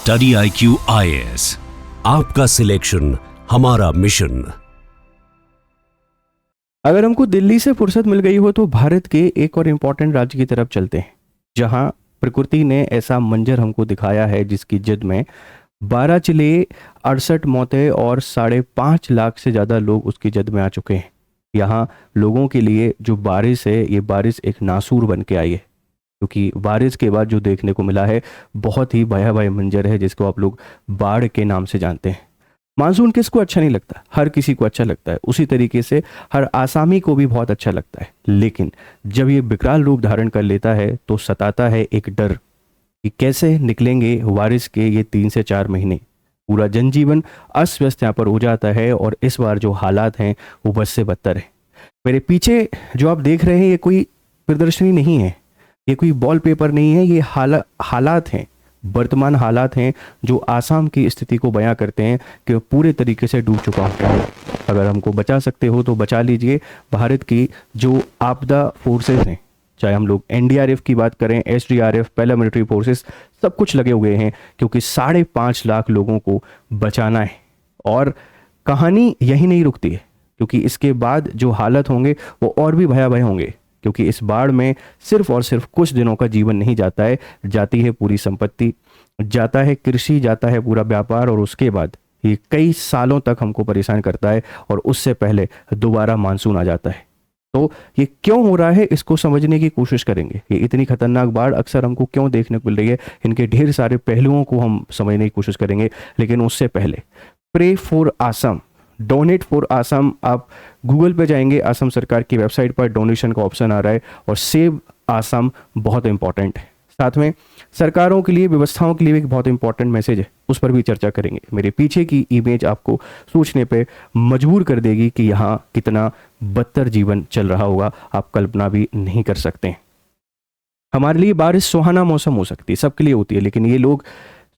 Study IQ IAS, आपका selection हमारा mission. अगर हमको दिल्ली से फुर्सत मिल गई हो तो भारत के एक और इम्पॉर्टेंट राज्य की तरफ चलते हैं, जहां प्रकृति ने ऐसा मंजर हमको दिखाया है जिसकी जिद में 12 जिले, 68 मौतें और 5.5 लाख से ज़्यादा लोग उसकी जद में आ चुके हैं। यहाँ लोगों के लिए जो बारिश है, ये बारिश एक नासूर बन के आई है, क्योंकि बारिश के बाद जो देखने को मिला है बहुत ही भयावह मंजर है, जिसको आप लोग बाढ़ के नाम से जानते हैं। मानसून किसको अच्छा नहीं लगता? हर किसी को अच्छा लगता है। उसी तरीके से हर आसामी को भी बहुत अच्छा लगता है, लेकिन जब ये विकराल रूप धारण कर लेता है तो सताता है एक डर कि कैसे निकलेंगे बारिश के ये 3 से 4 महीने। पूरा जनजीवन अस्त व्यस्त यहाँ पर हो जाता है और इस बार जो हालात हैं वो बद से बदतर है। मेरे पीछे जो आप देख रहे हैं ये कोई प्रदर्शनी नहीं है, ये कोई वॉल पेपर नहीं है, ये हालात हैं, वर्तमान हालात हैं जो आसाम की स्थिति को बयां करते हैं कि पूरे तरीके से डूब चुका है। अगर हमको बचा सकते हो तो बचा लीजिए। भारत की जो आपदा फोर्सेस हैं, चाहे हम लोग NDRF की बात करें, SDRF, पैरामिलिट्री फोर्सेस, सब कुछ लगे हुए हैं, क्योंकि 5.5 लाख लोगों को बचाना है। और कहानी यही नहीं रुकती है, क्योंकि इसके बाद जो हालत होंगे वो और भी भयावह होंगे, क्योंकि इस बाढ़ में सिर्फ और सिर्फ कुछ दिनों का जीवन नहीं जाता है, जाती है पूरी संपत्ति, जाता है कृषि, जाता है पूरा व्यापार, और उसके बाद ये कई सालों तक हमको परेशान करता है, और उससे पहले दोबारा मानसून आ जाता है। तो ये क्यों हो रहा है, इसको समझने की कोशिश करेंगे। ये इतनी खतरनाक बाढ़ अक्सर हमको क्यों देखने को मिल रही है, इनके ढेर सारे पहलुओं को हम समझने की कोशिश करेंगे। लेकिन उससे पहले pray for Assam, donate for Assam, आप गूगल पे जाएंगे, आसाम सरकार की वेबसाइट पर डोनेशन का ऑप्शन आ रहा है, और सेव आसाम बहुत इंपॉर्टेंट है। साथ में सरकारों के लिए, व्यवस्थाओं के लिए एक बहुत इंपॉर्टेंट मैसेज है, उस पर भी चर्चा करेंगे। मेरे पीछे की इमेज आपको सोचने पे मजबूर कर देगी कि यहाँ कितना बदतर जीवन चल रहा होगा, आप कल्पना भी नहीं कर सकते। हमारे लिए बारिश सुहाना मौसम हो सकती है, सबके लिए होती है, लेकिन ये लोग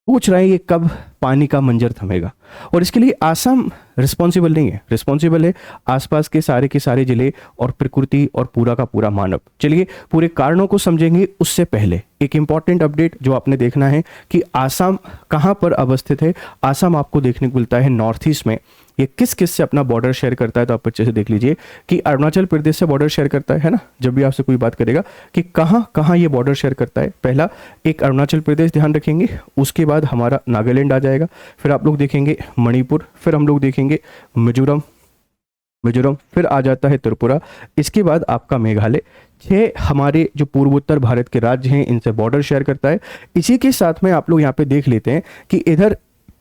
पूछ रहे हैं ये कब पानी का मंजर थमेगा, और इसके लिए आसाम रिस्पॉन्सिबल नहीं है। रिस्पॉन्सिबल है आसपास के सारे जिले और प्रकृति और पूरा का पूरा मानव। चलिए पूरे कारणों को समझेंगे। उससे पहले एक इंपॉर्टेंट अपडेट जो आपने देखना है कि आसाम कहाँ पर अवस्थित है। आसाम आपको देखने को मिलता है नॉर्थ ईस्ट में। ये किस किस से अपना बॉर्डर शेयर करता है, तो आप अच्छे से देख लीजिए कि अरुणाचल प्रदेश से बॉर्डर शेयर करता है ना। जब भी आपसे कोई बात करेगा कि कहाँ कहाँ ये बॉर्डर शेयर करता है, पहला एक अरुणाचल प्रदेश ध्यान रखेंगे, उसके बाद हमारा नागालैंड आ जाएगा, फिर आप लोग देखेंगे मणिपुर, फिर हम लोग देखेंगे मिजोरम, फिर आ जाता है त्रिपुरा, इसके बाद आपका मेघालय। 6 हमारे जो पूर्वोत्तर भारत के राज्य हैं, इनसे बॉर्डर शेयर करता है। इसी के साथ में आप लोग यहाँ पे देख लेते हैं कि इधर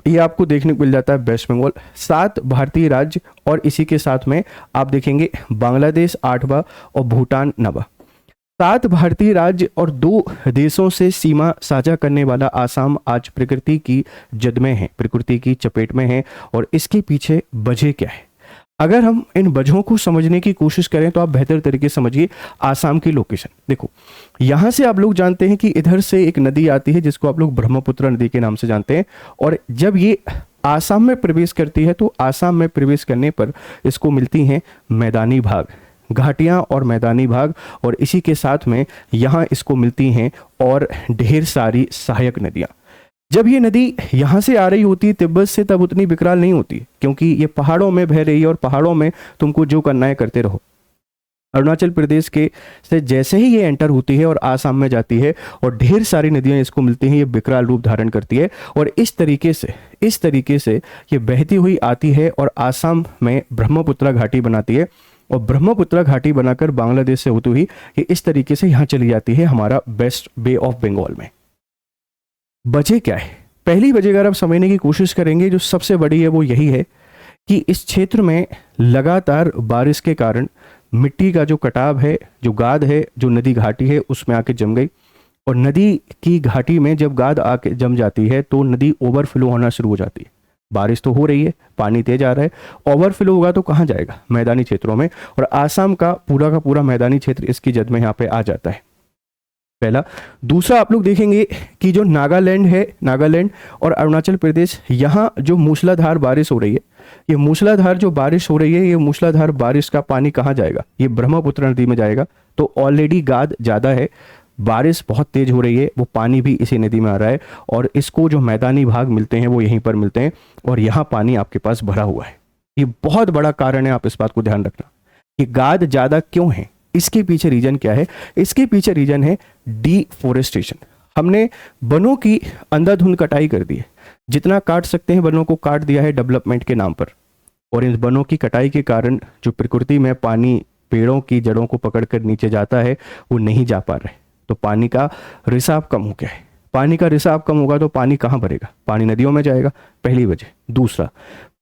ये आपको देखने को मिल जाता है वेस्ट बंगाल, 7 भारतीय राज्य, और इसी के साथ में आप देखेंगे बांग्लादेश 8वां और भूटान 9वां। 7 भारतीय राज्य और 2 देशों से सीमा साझा करने वाला आसाम आज प्रकृति की जद में है, प्रकृति की चपेट में है। और इसके पीछे वजह क्या है? अगर हम इन वजहों को समझने की कोशिश करें तो आप बेहतर तरीके से समझिए आसाम की लोकेशन। देखो, यहाँ से आप लोग जानते हैं कि इधर से एक नदी आती है जिसको आप लोग ब्रह्मपुत्र नदी के नाम से जानते हैं, और जब ये आसाम में प्रवेश करती है तो आसाम में प्रवेश करने पर इसको मिलती हैं मैदानी भाग, घाटियां और मैदानी भाग, और इसी के साथ में यहाँ इसको मिलती हैं और ढेर सारी सहायक नदियाँ। जब ये नदी यहाँ से आ रही होती है तिब्बत से, तब उतनी विकराल नहीं होती, क्योंकि ये पहाड़ों में बह रही है और पहाड़ों में तुमको जो करना है करते रहो। अरुणाचल प्रदेश के से जैसे ही ये एंटर होती है और आसाम में जाती है और ढेर सारी नदियाँ इसको मिलती हैं, ये विकराल रूप धारण करती है, और इस तरीके से ये बहती हुई आती है और आसाम में ब्रह्मपुत्र घाटी बनाती है, और ब्रह्मपुत्र घाटी बनाकर बांग्लादेश से होती हुई ये इस तरीके से यहाँ चली जाती है हमारा वेस्ट बे ऑफ बंगाल में। वजह क्या है? पहली वजह अगर आप समझने की कोशिश करेंगे, जो सबसे बड़ी है वो यही है कि इस क्षेत्र में लगातार बारिश के कारण मिट्टी का जो कटाव है, जो गाद है, जो नदी घाटी है, उसमें आके जम गई, और नदी की घाटी में जब गाद आके जम जाती है तो नदी ओवरफ्लो होना शुरू हो जाती है। बारिश तो हो रही है, पानी तेज आ रहा है, ओवरफ्लो होगा तो कहाँ जाएगा? मैदानी क्षेत्रों में, और आसाम का पूरा मैदानी क्षेत्र इसकी जद में यहाँ पे आ जाता है। पहला। दूसरा, आप लोग देखेंगे कि जो नागालैंड और अरुणाचल प्रदेश, यहाँ जो मूसलाधार बारिश हो रही है, ये मूसलाधार जो बारिश हो रही है, ये मूसलाधार बारिश का पानी कहाँ जाएगा? ये ब्रह्मपुत्र नदी में जाएगा। तो ऑलरेडी गाद ज़्यादा है, बारिश बहुत तेज हो रही है, वो पानी भी इसी नदी में आ रहा है और इसको जो मैदानी भाग मिलते हैं वो यहीं पर मिलते हैं और यहाँ पानी आपके पास भरा हुआ है। ये बहुत बड़ा कारण है, आप इस बात को ध्यान रखना कि गाद ज़्यादा क्यों है। इसके पीछे रीजन क्या है? इसके पीछे रीजन है डिफोरेस्टेशन। हमने वनों की अंधाधुंध कटाई कर दी है, जितना काट सकते हैं वनों को काट दिया है डेवलपमेंट के नाम पर, और इन वनों की कटाई के कारण जो प्रकृति में पानी पेड़ों की जड़ों को पकड़कर नीचे जाता है वो नहीं जा पा रहे, तो पानी का रिसाव कम हो गया है। पानी का रिसाव कम होगा तो पानी कहाँ भरेगा? पानी नदियों में जाएगा, पहली वजह। दूसरा,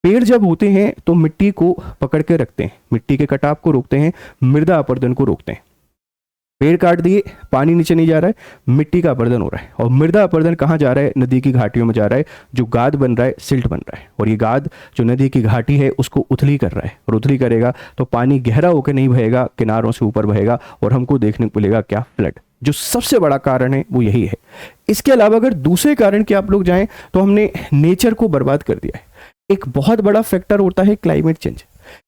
पेड़ जब होते हैं तो मिट्टी को पकड़ के रखते हैं, मिट्टी के कटाव को रोकते हैं, मृदा अपरदन को रोकते हैं। पेड़ काट दिए, पानी नीचे नहीं जा रहा है, मिट्टी का अपरदन हो रहा है, और मृदा अपरदन कहाँ जा रहा है? नदी की घाटियों में जा रहा है। जो गाद बन रहा है, सिल्ट बन रहा है, और ये गाद जो नदी की घाटी है उसको उथली कर रहा है, और उथली करेगा तो पानी गहरा होकर नहीं बहेगा, किनारों से ऊपर बहेगा, और हमको देखने को मिलेगा क्या? फ्लड। जो सबसे बड़ा कारण है वो यही है। इसके अलावा अगर दूसरे कारण के आप लोग जाएं तो हमने नेचर को बर्बाद कर दिया है। एक बहुत बड़ा फैक्टर होता है क्लाइमेट चेंज।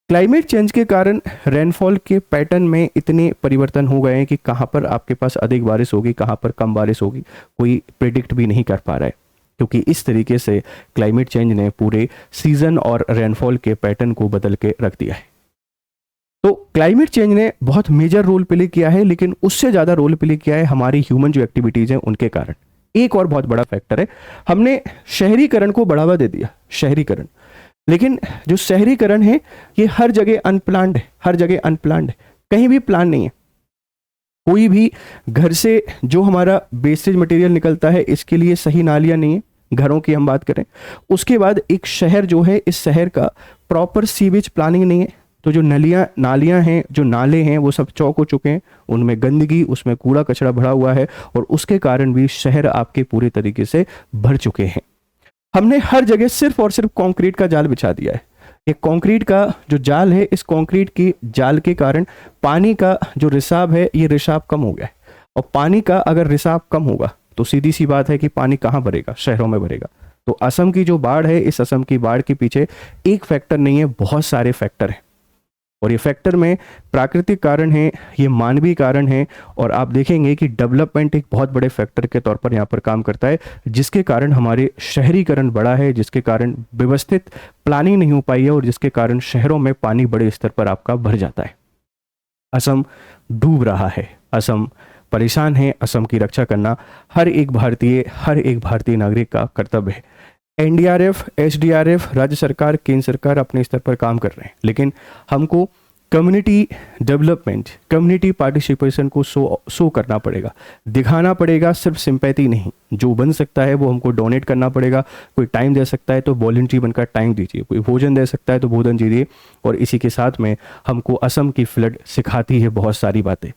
क्लाइमेट चेंज के कारण रेनफॉल के पैटर्न में इतने परिवर्तन हो गए हैं कि कहाँ पर आपके पास अधिक बारिश होगी, कहाँ पर कम बारिश होगी, कोई प्रिडिक्ट भी नहीं कर पा रहा है, क्योंकि इस तरीके से क्लाइमेट चेंज ने पूरे सीजन और रेनफॉल के पैटर्न को बदल के रख दिया है। तो क्लाइमेट चेंज ने बहुत मेजर रोल प्ले किया है, लेकिन उससे ज़्यादा रोल प्ले किया है हमारी ह्यूमन जो एक्टिविटीज़ हैं उनके कारण। एक और बहुत बड़ा फैक्टर है, हमने शहरीकरण को बढ़ावा दे दिया, शहरीकरण। लेकिन जो शहरीकरण है ये हर जगह अनप्लान्ड है, हर जगह अनप्लान्ड है, कहीं भी प्लान नहीं है। कोई भी घर से जो हमारा वेस्टेज मटेरियल निकलता है इसके लिए सही नालियाँ नहीं है, घरों की हम बात करें। उसके बाद एक शहर जो है, इस शहर का प्रॉपर सीवेज प्लानिंग नहीं है, तो जो नालियाँ हैं, जो नाले हैं वो सब चौक हो चुके हैं, उनमें गंदगी, उसमें कूड़ा कचरा भरा हुआ है, और उसके कारण भी शहर आपके पूरे तरीके से भर चुके हैं। हमने हर जगह सिर्फ और सिर्फ कंक्रीट का जाल बिछा दिया है। ये कंक्रीट का जो जाल है, इस कंक्रीट की जाल के कारण पानी का जो रिसाव है ये रिसाव कम हो गया है, और पानी का अगर रिसाव कम होगा तो सीधी सी बात है कि पानी कहाँ भरेगा? शहरों में भरेगा। तो असम की जो बाढ़ है, इस असम की बाढ़ के पीछे एक फैक्टर नहीं है, बहुत सारे फैक्टर हैं, और ये फैक्टर में प्राकृतिक कारण है, ये मानवीय कारण है, और आप देखेंगे कि डेवलपमेंट एक बहुत बड़े फैक्टर के तौर पर यहाँ पर काम करता है, जिसके कारण हमारे शहरीकरण बढ़ा है, जिसके कारण व्यवस्थित प्लानिंग नहीं हो पाई है, और जिसके कारण शहरों में पानी बड़े स्तर पर आपका भर जाता है। असम डूब रहा है, असम परेशान है, असम की रक्षा करना हर एक भारतीय नागरिक का कर्तव्य है। एनडीआरएफ, एसडीआरएफ, राज्य सरकार, केंद्र सरकार अपने स्तर पर काम कर रहे हैं, लेकिन हमको कम्युनिटी डेवलपमेंट, कम्युनिटी पार्टिसिपेशन को शो करना पड़ेगा, दिखाना पड़ेगा, सिर्फ सिंपैथी नहीं। जो बन सकता है वो हमको डोनेट करना पड़ेगा। कोई टाइम दे सकता है तो वॉलंटरी बनकर टाइम दीजिए, कोई भोजन दे सकता है तो भोजन दीजिए। और इसी के साथ में हमको असम की फ्लड सिखाती है बहुत सारी बातें,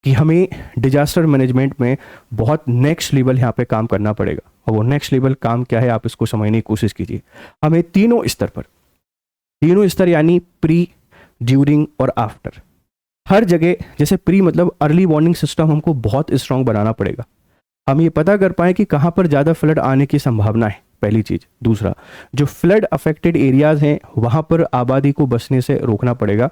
कि हमें डिजास्टर मैनेजमेंट में बहुत नेक्स्ट लेवल यहाँ पे काम करना पड़ेगा। और वो नेक्स्ट लेवल काम क्या है, आप इसको समझने की कोशिश कीजिए। हमें तीनों स्तर पर, तीनों स्तर यानी प्री, ड्यूरिंग और आफ्टर, हर जगह, जैसे प्री मतलब अर्ली वार्निंग सिस्टम हमको बहुत स्ट्रांग बनाना पड़ेगा। हम ये पता कर पाए कि कहाँ पर ज़्यादा फ्लड आने की संभावना है, पहली चीज़। दूसरा, जो फ्लड अफेक्टेड एरियाज हैं वहाँ पर आबादी को बसने से रोकना पड़ेगा।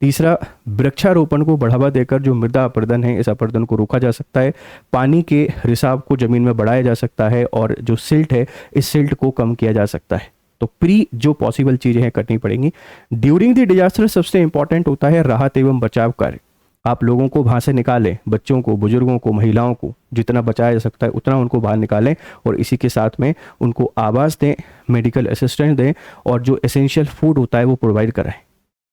तीसरा, वृक्षारोपण को बढ़ावा देकर जो मृदा अपरदन है, इस अपरदन को रोका जा सकता है। पानी के रिसाव को जमीन में बढ़ाया जा सकता है, और जो सिल्ट है, इस सिल्ट को कम किया जा सकता है। तो प्री जो पॉसिबल चीज़ें हैं करनी पड़ेंगी। ड्यूरिंग द डिजास्टर सबसे इंपॉर्टेंट होता है राहत एवं बचाव कार्य। आप लोगों को वहाँ से निकालें, बच्चों को, बुजुर्गों को, महिलाओं को जितना बचाया जा सकता है उतना उनको बाहर निकालें, और इसी के साथ में उनको आवास दें, मेडिकल असिस्टेंस दें, और जो एसेंशियल फूड होता है वो प्रोवाइड कराएं,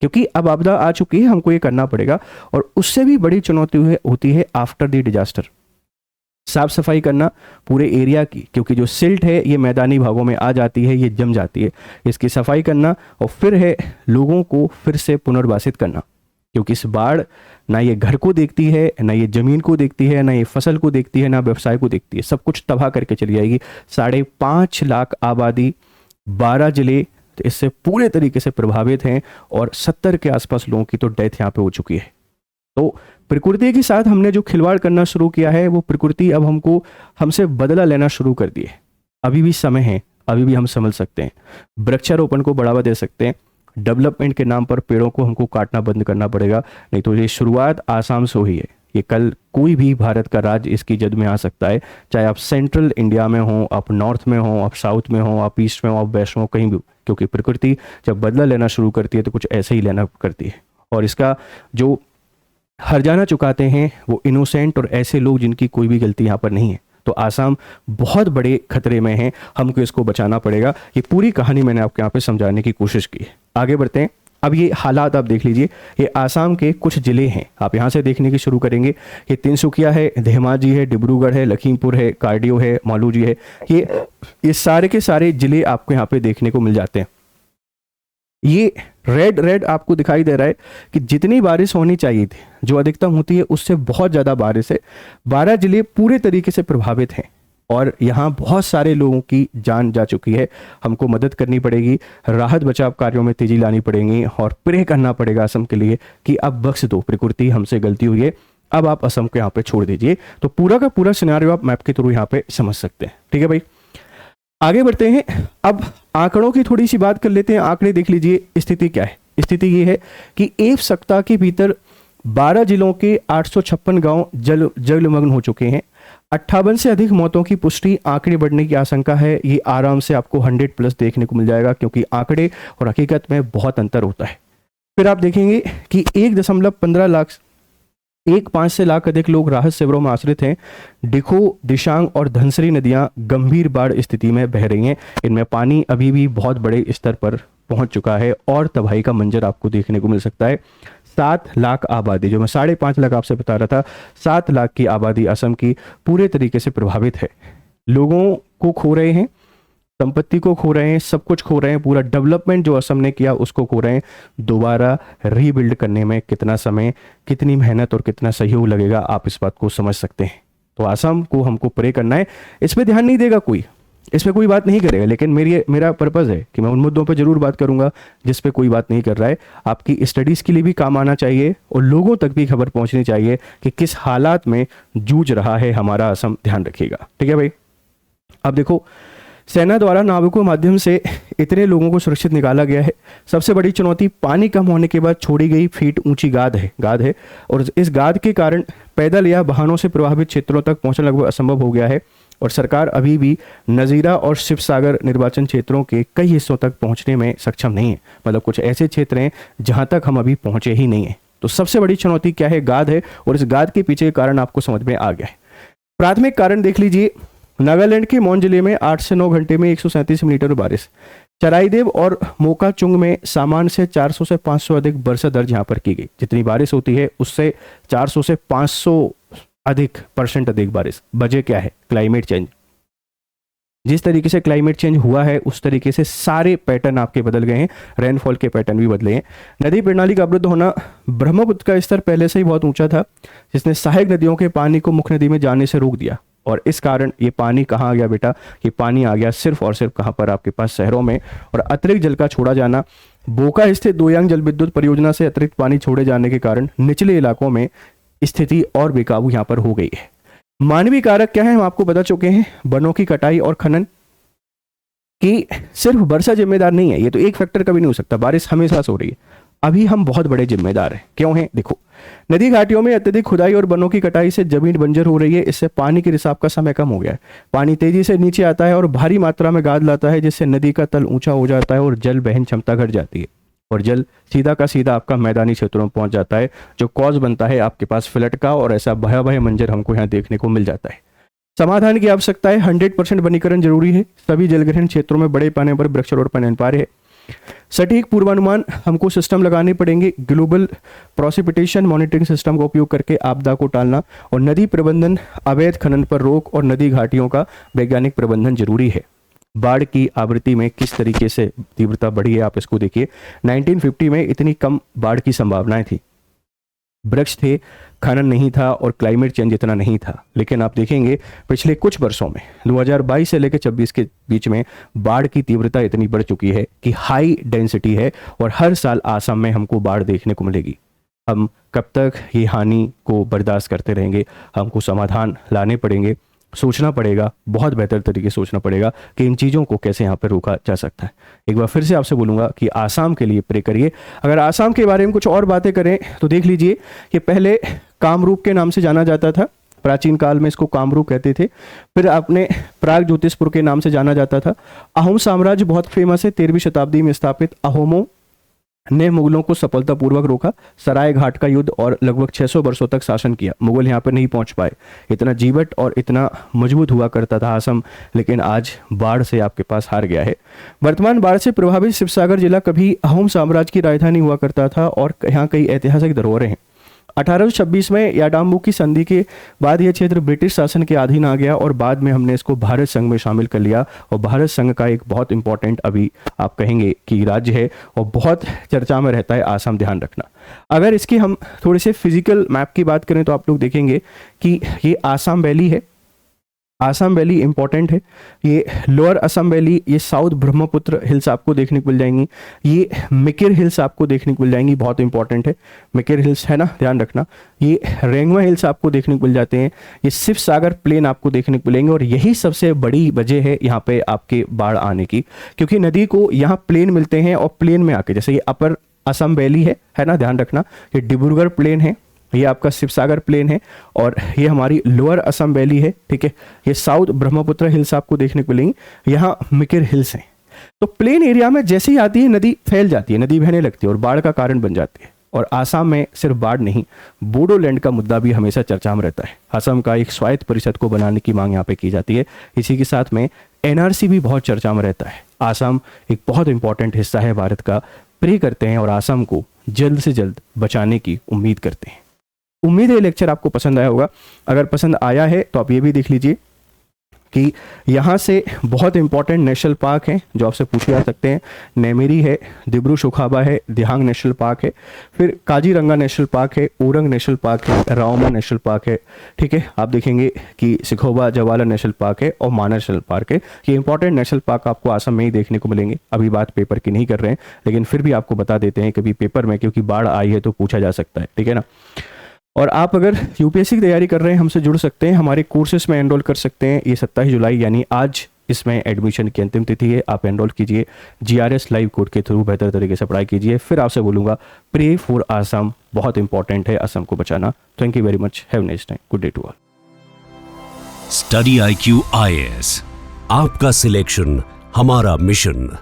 क्योंकि अब आपदा आ चुकी है, हमको ये करना पड़ेगा। और उससे भी बड़ी चुनौती होती है आफ्टर द डिजास्टर, साफ सफाई करना पूरे एरिया की, क्योंकि जो सिल्ट है ये मैदानी भागों में आ जाती है, ये जम जाती है, इसकी सफाई करना। और फिर है लोगों को फिर से पुनर्वासित करना, क्योंकि इस बाढ़ ना ये घर को देखती है, ना ये ज़मीन को देखती है, ना ये फसल को देखती है, ना व्यवसाय को देखती है, सब कुछ तबाह करके चली जाएगी। 5.5 लाख आबादी, 12 जिले तो इससे पूरे तरीके से प्रभावित हैं, और 70 के आसपास लोगों की तो डेथ यहाँ पे हो चुकी है। तो प्रकृति के साथ हमने जो खिलवाड़ करना शुरू किया है, वो प्रकृति अब हमसे बदला लेना शुरू कर दी है। अभी भी समय है, अभी भी हम संभल सकते हैं, वृक्षारोपण को बढ़ावा दे सकते हैं। डेवलपमेंट के नाम पर पेड़ों को हमको काटना बंद करना पड़ेगा, नहीं तो ये शुरुआत आसाम से हुई है, ये कल कोई भी भारत का राज्य इसकी जद में आ सकता है, चाहे आप सेंट्रल इंडिया में हो, आप नॉर्थ में हो, आप साउथ में हो, आप ईस्ट में हो, आप वेस्ट में हो, कहीं भी, क्योंकि प्रकृति जब बदला लेना शुरू करती है तो कुछ ऐसे ही लेना करती है। और इसका जो हर्जाना चुकाते हैं वो इनोसेंट और ऐसे लोग जिनकी कोई भी गलती यहाँ पर नहीं है। तो आसाम बहुत बड़े खतरे में है, हमको इसको बचाना पड़ेगा। ये पूरी कहानी मैंने आपको यहाँ पे समझाने की कोशिश की है। आगे बढ़ते हैं। अब ये हालात आप देख लीजिए, ये आसाम के कुछ जिले हैं, आप यहाँ से देखने की शुरू करेंगे। ये तिनसुकिया है, धेमाजी है, डिब्रूगढ़ है, लखीमपुर है, कार्डियो है, मालूजी है, ये सारे के सारे जिले आपको यहाँ पे देखने को मिल जाते हैं। ये रेड आपको दिखाई दे रहा है कि जितनी बारिश होनी चाहिए थी, जो अधिकतम होती है, उससे बहुत ज़्यादा बारिश है। 12 जिले पूरे तरीके से प्रभावित हैं और यहाँ बहुत सारे लोगों की जान जा चुकी है। हमको मदद करनी पड़ेगी, राहत बचाव कार्यों में तेजी लानी पड़ेगी और प्रे करना पड़ेगा असम के लिए कि अब बख्श दो, प्रकृति हमसे गलती हुई है, अब आप असम को यहाँ पे छोड़ दीजिए। तो पूरा का पूरा सिनेरियो आप मैप के थ्रू यहाँ पे समझ सकते हैं। ठीक है भाई, आगे बढ़ते हैं। अब आंकड़ों की थोड़ी सी बात कर लेते हैं। आंकड़े देख लीजिए, स्थिति क्या है। स्थिति ये है कि एक सप्ताह के भीतर 12 जिलों के 856 गांव जलमग्न हो चुके हैं। 58 से अधिक मौतों की पुष्टि, आंकड़े बढ़ने की आशंका है। ये आराम से आपको 100+ देखने को मिल जाएगा, क्योंकि आंकड़े और हकीकत में बहुत अंतर होता है। फिर आप देखेंगे कि 1.15 लाख 1.5 से लाख अधिक लोग राहत शिविरों में आश्रित हैं। डिखो, दिशांग और धनसरी नदियां गंभीर बाढ़ स्थिति में बह रही हैं। इनमें पानी अभी भी बहुत बड़े स्तर पर पहुंच चुका है और तबाही का मंजर आपको देखने को मिल सकता है। 7 लाख आबादी, जो मैं 5.5 लाख आपसे बता रहा था, 7 लाख की आबादी असम की पूरे तरीके से प्रभावित है। लोगों को खो रहे हैं, संपत्ति को खो रहे हैं, सब कुछ खो रहे हैं। पूरा डेवलपमेंट जो असम ने किया उसको खो रहे हैं। दोबारा रीबिल्ड करने में कितना समय, कितनी मेहनत और कितना सहयोग लगेगा, आप इस बात को समझ सकते हैं। तो असम को हमको प्रे करना है। इस पे ध्यान नहीं देगा कोई, इस पे कोई बात नहीं करेगा, लेकिन मेरा पर्पज़ है कि मैं उन मुद्दों पे जरूर बात करूंगा जिस पे कोई बात नहीं कर रहा है। आपकी स्टडीज़ के लिए भी काम आना चाहिए और लोगों तक भी खबर पहुंचनी चाहिए कि किस हालात में जूझ रहा है हमारा असम। ध्यान रखिएगा, ठीक है भाई। अब देखो, सेना द्वारा नाविकों के माध्यम से इतने लोगों को सुरक्षित निकाला गया है। सबसे बड़ी चुनौती पानी कम होने के बाद छोड़ी गई फीट ऊंची गाद है और इस गाद के कारण पैदल या वाहनों से प्रभावित क्षेत्रों तक पहुंचना लगभग असंभव हो गया है। और सरकार अभी भी नज़ीरा और शिवसागर निर्वाचन क्षेत्रों के कई हिस्सों तक पहुंचने में सक्षम नहीं है। मतलब कुछ ऐसे क्षेत्र हैं जहां तक हम अभी पहुंचे ही नहीं है। तो सबसे बड़ी चुनौती क्या है? गाद है। और इस गाद के पीछे कारण आपको समझ में आ गया है। प्राथमिक कारण देख लीजिए, नागालैंड के मौन जिले में 8 से 9 घंटे में 137 मिलीमीटर बारिश। चराईदेव और मोकाचुंग में सामान्य से 400 से 500 अधिक वर्षा दर्ज यहाँ पर की गई। जितनी बारिश होती है उससे 400 से 500 अधिक % अधिक बारिश। वजह क्या है? Climate change. जिस तरीके से क्लाइमेट चेंज हुआ है उस तरीके से सारे पैटर्न आपके बदल गए हैं। रेनफॉल के पैटर्न भी बदले हैं। नदी प्रणाली का अवरुद्ध होना। ब्रह्मपुत्र का स्तर पहले से ही बहुत ऊंचा था, जिसने सहायक नदियों के पानी को मुख्य नदी में जाने से रोक दिया। और इस कारण ये पानी कहाँ आ गया बेटा? ये पानी आ गया सिर्फ और सिर्फ कहाँ पर? आपके पास शहरों में। और अतिरिक्त जल का छोड़ा जाना। बोका स्थित दोयांग जल विद्युत परियोजना से अतिरिक्त पानी छोड़े जाने के कारण निचले इलाकों में स्थिति और बेकाबू यहाँ पर हो गई है। मानवीय कारक क्या है? हम आपको बता चुके हैं। वनों की कटाई और खनन की सिर्फ वर्षा जिम्मेदार नहीं है, ये तो एक फैक्टर कभी नहीं हो सकता। बारिश हमेशा से हो रही है। अभी हम बहुत बड़े जिम्मेदार हैं। क्यों हैं? देखो, नदी घाटियों में अत्यधिक खुदाई और वनों की कटाई से जमीन बंजर हो रही है। इससे पानी के रिसाव का समय कम हो गया है। पानी तेजी से नीचे आता है और भारी मात्रा में गाद लाता है, जिससे नदी का तल ऊंचा हो जाता है और जल वहन क्षमता घट जाती है। और जल सीधा का सीधा आपका मैदानी क्षेत्रों में पहुंच जाता है, जो कॉज बनता है आपके पास फ्लड का। और ऐसा भयावह मंजर हमको यहाँ देखने को मिल जाता है। समाधान की आवश्यकता है। 100% वनीकरण जरूरी है। सभी जलग्रहण क्षेत्रों में बड़े पैमाने पर वृक्षारोपण अनिवार्य है। सटीक पूर्वानुमान हमको सिस्टम लगाने पड़ेंगे। ग्लोबल प्रोसिपिटेशन मॉनिटरिंग सिस्टम का उपयोग करके आपदा को टालना। और नदी प्रबंधन, अवैध खनन पर रोक और नदी घाटियों का वैज्ञानिक प्रबंधन जरूरी है। बाढ़ की आवृत्ति में किस तरीके से तीव्रता बढ़ी है आप इसको देखिए। 1950 में इतनी कम बाढ़ की संभावनाएं थी, वृक्ष थे, खनन नहीं था और क्लाइमेट चेंज इतना नहीं था। लेकिन आप देखेंगे पिछले कुछ वर्षों में 2022 से लेकर 24 के बीच में बाढ़ की तीव्रता इतनी बढ़ चुकी है कि हाई डेंसिटी है और हर साल आसाम में हमको बाढ़ देखने को मिलेगी। हम कब तक ये हानि को बर्दाश्त करते रहेंगे? हमको समाधान लाने पड़ेंगे, सोचना पड़ेगा, बहुत बेहतर तरीके से सोचना पड़ेगा कि इन चीज़ों को कैसे यहाँ पर रोका जा सकता है। एक बार फिर से आपसे बोलूँगा कि आसाम के लिए प्रे करिए। अगर आसाम के बारे में कुछ और बातें करें तो देख लीजिए कि पहले कामरूप के नाम से जाना जाता था, प्राचीन काल में इसको कामरूप कहते थे। फिर अपने प्राग ज्योतिषपुर के नाम से जाना जाता था। अहोम साम्राज्य बहुत फेमस है, 13वीं शताब्दी में स्थापित अहोमों ने मुगलों को सफलतापूर्वक रोका, सराय घाट का युद्ध और लगभग 600 वर्षों तक शासन किया। मुगल यहाँ पर नहीं पहुंच पाए, इतना जीवट और इतना मजबूत हुआ करता था असम, लेकिन आज बाढ़ से आपके पास हार गया है। वर्तमान बाढ़ से प्रभावित शिवसागर जिला कभी अहोम साम्राज्य की राजधानी हुआ करता था और यहाँ कई ऐतिहासिक धरोहरें हैं। 1826 में याडाम्बू की संधि के बाद यह क्षेत्र ब्रिटिश शासन के अधीन आ गया और बाद में हमने इसको भारत संघ में शामिल कर लिया। और भारत संघ का एक बहुत इंपॉर्टेंट अभी आप कहेंगे कि राज्य है और बहुत चर्चा में रहता है आसाम, ध्यान रखना। अगर इसकी हम थोड़े से फिजिकल मैप की बात करें तो आप लोग देखेंगे कि ये आसाम वैली है। आसाम वैली इंपॉर्टेंट है। ये लोअर असम वैली, ये साउथ ब्रह्मपुत्र हिल्स आपको देखने को मिल जाएंगी। ये मिकिर हिल्स आपको देखने को मिल जाएंगी, बहुत इंपॉर्टेंट है। मिकिर हिल्स है ना, ध्यान रखना। ये रेंगवा हिल्स आपको देखने को मिल जाते हैं। ये शिव सागर प्लेन आपको देखने को मिलेंगे और यही सबसे बड़ी वजह है यहाँ पे आपके बाढ़ आने की, क्योंकि नदी को यहाँ प्लेन मिलते हैं और प्लेन में आके, जैसे ये अपर असम वैली है ना, ध्यान रखना। ये डिब्रूगढ़ प्लेन है, ये आपका शिवसागर प्लेन है और ये हमारी लोअर असम वैली है, ठीक है। ये साउथ ब्रह्मपुत्र हिल्स आपको देखने को मिलेंगी, यहाँ मिकिर हिल्स हैं। तो प्लेन एरिया में जैसे ही आती है नदी फैल जाती है, नदी बहने लगती है और बाढ़ का कारण बन जाती है। और आसाम में सिर्फ बाढ़ नहीं, बोडोलैंड का मुद्दा भी हमेशा चर्चा में रहता है। असम का एक स्वायत्त परिषद को बनाने की मांग यहाँ पे की जाती है। इसी के साथ में एनआरसी भी बहुत चर्चा में रहता है। आसाम एक बहुत इंपॉर्टेंट हिस्सा है भारत का। प्रे करते हैं और आसाम को जल्द से जल्द बचाने की उम्मीद करते हैं। उम्मीद है लेक्चर आपको पसंद आया होगा। अगर पसंद आया है तो आप ये भी देख लीजिए कि यहाँ से बहुत इंपॉर्टेंट नेशनल पार्क हैं जो आपसे पूछे जा सकते हैं। नेमेरी है, दिब्रू सुखाबा है, दिहांग नेशनल पार्क है, फिर काजीरंगा नेशनल पार्क है, ओरंग नेशनल पार्क है, रावमा नेशनल पार्क है, ठीक है। आप देखेंगे कि सिखोबा जवाला नेशनल पार्क है और मानस नेशनल पार्क है। ये इंपॉर्टेंट नेशनल पार्क आपको आसाम में ही देखने को मिलेंगे। अभी बात पेपर की नहीं कर रहे हैं, लेकिन फिर भी आपको बता देते हैं कभी पेपर में, क्योंकि बाढ़ आई है तो पूछा जा सकता है, ठीक है ना। और आप अगर यूपीएससी की तैयारी कर रहे हैं, हमसे जुड़ सकते हैं, हमारे कोर्सेज में एनरोल कर सकते हैं। ये 27 जुलाई यानी आज इसमें एडमिशन की अंतिम तिथि है। आप एनरोल कीजिए, जीआरएस लाइव कोड के थ्रू बेहतर तरीके से पढ़ाई कीजिए। फिर आपसे बोलूँगा, प्रे फॉर आसाम, बहुत इंपॉर्टेंट है असम को बचाना। Thank you very much, have nice time, good day to all. Study IQ IAS, आपका सिलेक्शन हमारा मिशन।